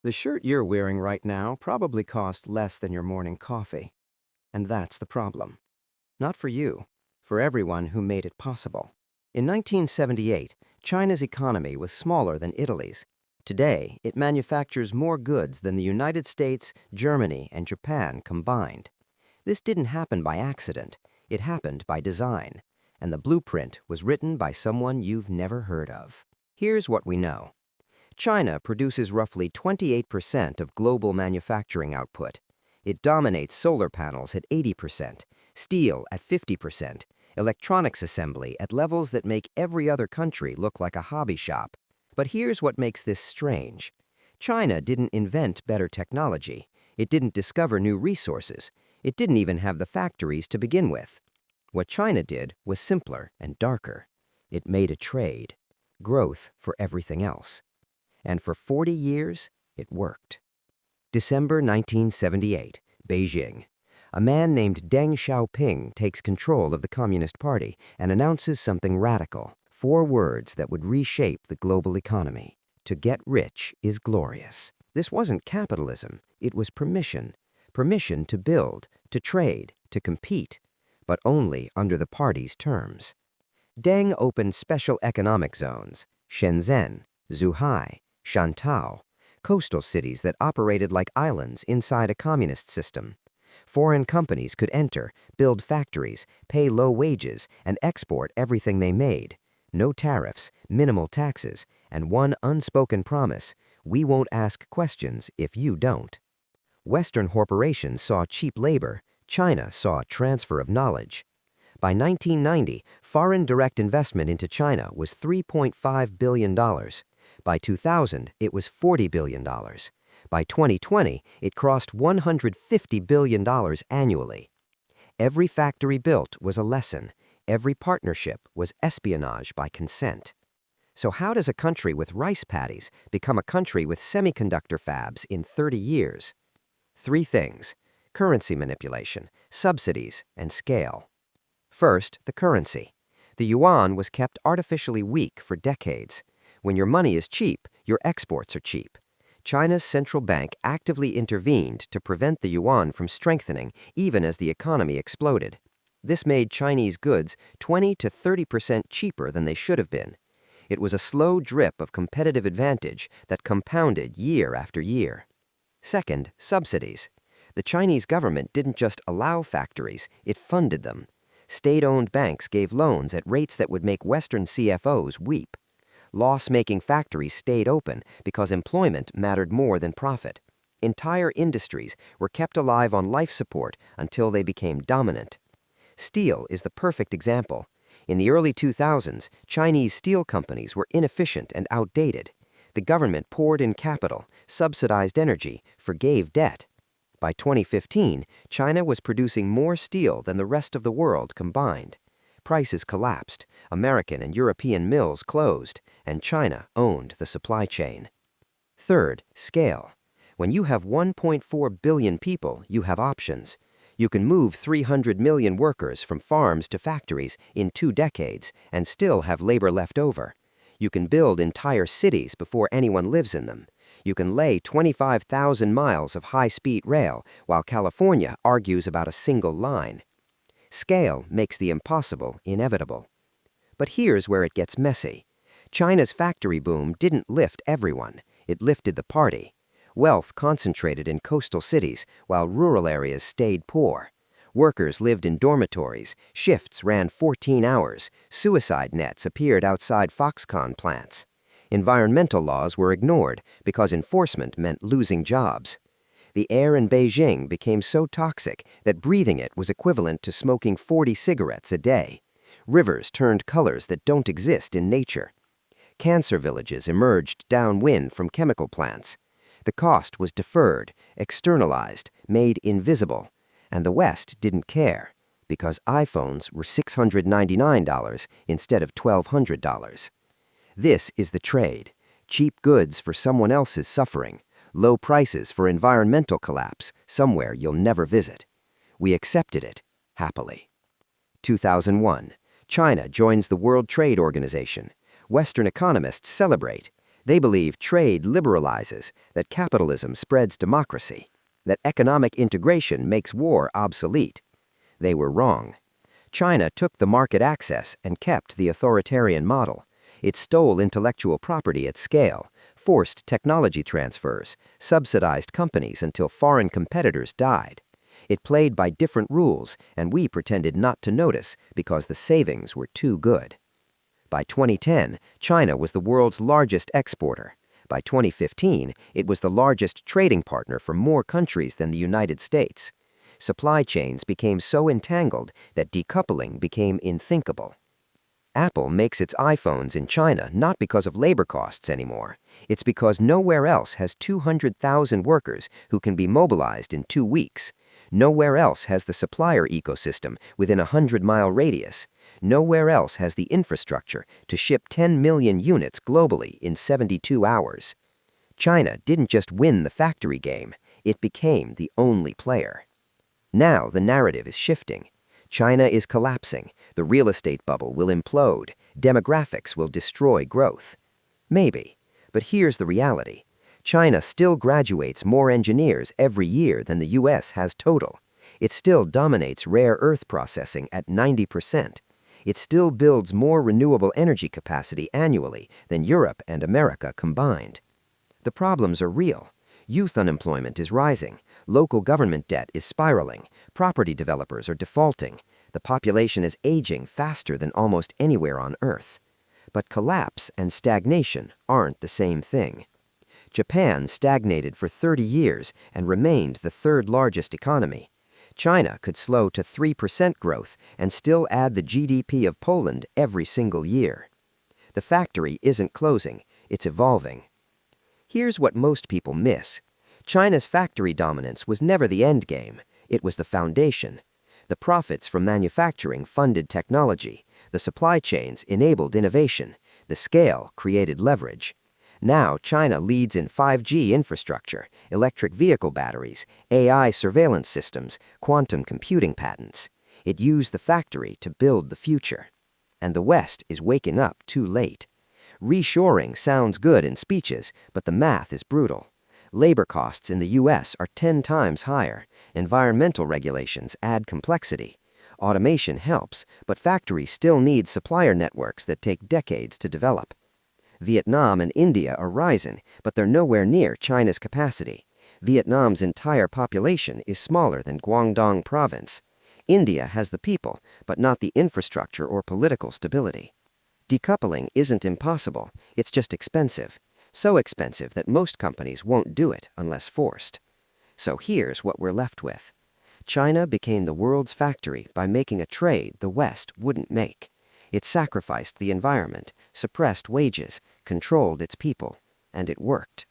The shirt you're wearing right now probably cost less than your morning coffee. And that's the problem. Not for you, for everyone who made it possible. In 1978, China's economy was smaller than Italy's. Today, it manufactures more goods than the United States, Germany, and Japan combined. This didn't happen by accident. It happened by design. And the blueprint was written by someone you've never heard of. Here's what we know. China produces roughly 28% of global manufacturing output. It dominates solar panels at 80%, steel at 50%, electronics assembly at levels that make every other country look like a hobby shop. But here's what makes this strange. China didn't invent better technology. It didn't discover new resources. It didn't even have the factories to begin with. What China did was simpler and darker. It made a trade. Growth for everything else. And for 40 years, it worked. December 1978, Beijing. A man named Deng Xiaoping takes control of the Communist Party and announces something radical, 4 words that would reshape the global economy. To get rich is glorious. This wasn't capitalism, it was permission. Permission to build, to trade, to compete, but only under the party's terms. Deng opened special economic zones, Shenzhen, Zhuhai, Shantou, coastal cities that operated like islands inside a communist system. Foreign companies could enter, build factories, pay low wages, and export everything they made. No tariffs, minimal taxes, and one unspoken promise: we won't ask questions if you don't. Western corporations saw cheap labor. China saw a transfer of knowledge. By 1990, foreign direct investment into China was $3.5 billion. By 2000, it was $40 billion. By 2020, it crossed $150 billion annually. Every factory built was a lesson. Every partnership was espionage by consent. So how does a country with rice paddies become a country with semiconductor fabs in 30 years? 3 things: currency manipulation, subsidies, and scale. First, the currency. The yuan was kept artificially weak for decades. When your money is cheap, your exports are cheap. China's central bank actively intervened to prevent the yuan from strengthening even as the economy exploded. This made Chinese goods 20 to 30% cheaper than they should have been. It was a slow drip of competitive advantage that compounded year after year. Second, subsidies. The Chinese government didn't just allow factories, it funded them. State-owned banks gave loans at rates that would make Western CFOs weep. Loss-making factories stayed open because employment mattered more than profit. Entire industries were kept alive on life support until they became dominant. Steel is the perfect example. In the early 2000s, Chinese steel companies were inefficient and outdated. The government poured in capital, subsidized energy, forgave debt. By 2015, China was producing more steel than the rest of the world combined. Prices collapsed, American and European mills closed, and China owned the supply chain. Third, scale. When you have 1.4 billion people, you have options. You can move 300 million workers from farms to factories in 2 decades and still have labor left over. You can build entire cities before anyone lives in them. You can lay 25,000 miles of high-speed rail while California argues about a single line. Scale makes the impossible inevitable. But here's where it gets messy. China's factory boom didn't lift everyone. It lifted the party. Wealth concentrated in coastal cities while rural areas stayed poor. Workers lived in dormitories, shifts ran 14 hours, suicide nets appeared outside Foxconn plants. Environmental laws were ignored because enforcement meant losing jobs. The air in Beijing became so toxic that breathing it was equivalent to smoking 40 cigarettes a day. Rivers turned colors that don't exist in nature. Cancer villages emerged downwind from chemical plants. The cost was deferred, externalized, made invisible, and the West didn't care because iPhones were $699 instead of $1,200. This is the trade: cheap goods for someone else's suffering. Low prices for environmental collapse, somewhere you'll never visit. We accepted it, happily. 2001. China joins the World Trade Organization. Western economists celebrate. They believe trade liberalizes, that capitalism spreads democracy, that economic integration makes war obsolete. They were wrong. China took the market access and kept the authoritarian model. It stole intellectual property at scale, forced technology transfers, subsidized companies until foreign competitors died. It played by different rules, and we pretended not to notice because the savings were too good. By 2010, China was the world's largest exporter. By 2015, it was the largest trading partner for more countries than the United States. Supply chains became so entangled that decoupling became unthinkable. Apple makes its iPhones in China not because of labor costs anymore. It's because nowhere else has 200,000 workers who can be mobilized in 2 weeks. Nowhere else has the supplier ecosystem within a 100-mile radius. Nowhere else has the infrastructure to ship 10 million units globally in 72 hours. China didn't just win the factory game, it became the only player. Now the narrative is shifting. China is collapsing, the real estate bubble will implode, demographics will destroy growth. Maybe, but here's the reality. China still graduates more engineers every year than the US has total. It still dominates rare earth processing at 90%. It still builds more renewable energy capacity annually than Europe and America combined. The problems are real. Youth unemployment is rising, local government debt is spiraling, property developers are defaulting, the population is aging faster than almost anywhere on Earth. But collapse and stagnation aren't the same thing. Japan stagnated for 30 years and remained the third largest economy. China could slow to 3% growth and still add the GDP of Poland every single year. The factory isn't closing, it's evolving. Here's what most people miss. China's factory dominance was never the end game, it was the foundation. The profits from manufacturing funded technology, the supply chains enabled innovation, the scale created leverage. Now China leads in 5G infrastructure, electric vehicle batteries, AI surveillance systems, quantum computing patents. It used the factory to build the future. And the West is waking up too late. Reshoring sounds good in speeches, but the math is brutal. Labor costs in the US are 10 times higher. Environmental regulations add complexity. Automation helps, but factories still need supplier networks that take decades to develop. Vietnam and India are rising, but they're nowhere near China's capacity. Vietnam's entire population is smaller than Guangdong province. India has the people, but not the infrastructure or political stability. Decoupling isn't impossible, it's just expensive. So expensive that most companies won't do it unless forced. So here's what we're left with. China became the world's factory by making a trade the West wouldn't make. It sacrificed the environment, suppressed wages, controlled its people, and it worked.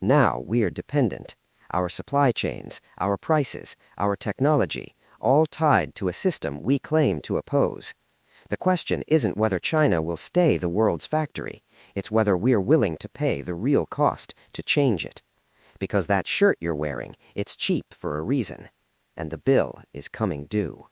Now we're dependent. Our supply chains, our prices, our technology, all tied to a system we claim to oppose. The question isn't whether China will stay the world's factory. It's whether we're willing to pay the real cost to change it. Because that shirt you're wearing, it's cheap for a reason. And the bill is coming due.